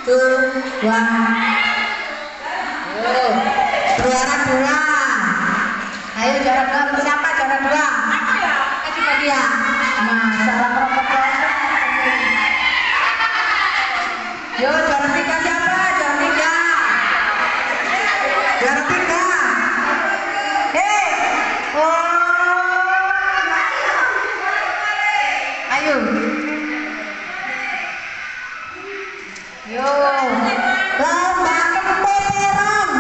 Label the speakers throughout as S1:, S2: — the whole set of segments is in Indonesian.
S1: dua. Juara dua. Ayo juara dua. Siapa juara dua? Coba dia. Masalah protokol. Yo juara tiga siapa? Juara tiga. Juara tiga. Ayo. Yo. Lomba kempeterong.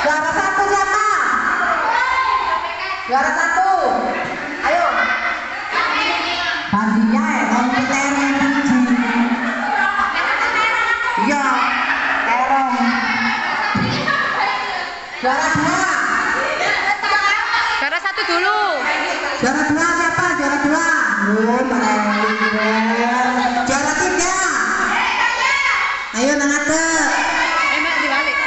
S1: Juara satu siapa? Juara satu. Ayo. Bandinya kempeterong. Iya. Terong. Juara dua.
S2: Juara satu dulu.
S1: Juara dua siapa? Juara dua. Juara tiga. Ayo nang ngadeg.
S2: Enak dibalik.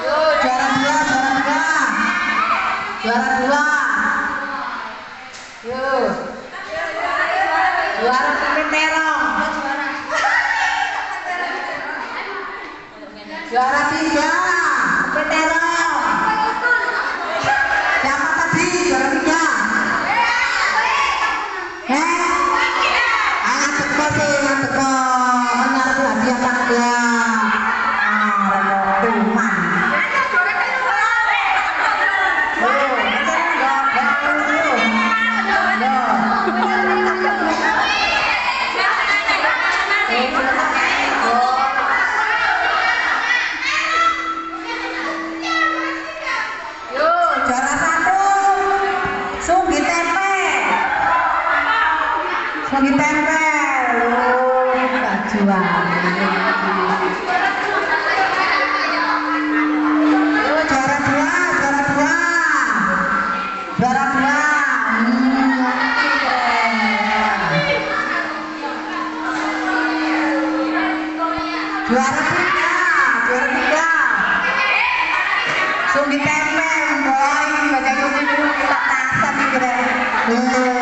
S1: Yo, juara dua, juara dua. Juara dua. Yo. Juara terong. Juara tiga. Terong. Siapa tadi juara tiga? Ayo teko sih, teko. Menyarap hadiah tangga. Tuman. Juara satu. Sunggi tempe. Sunggi tempe. Juara. Juara dua, juara dua. Juara dua. Juara tiga, juara tiga. Sunggi tempe, boy, banyak yang kita tasan kira.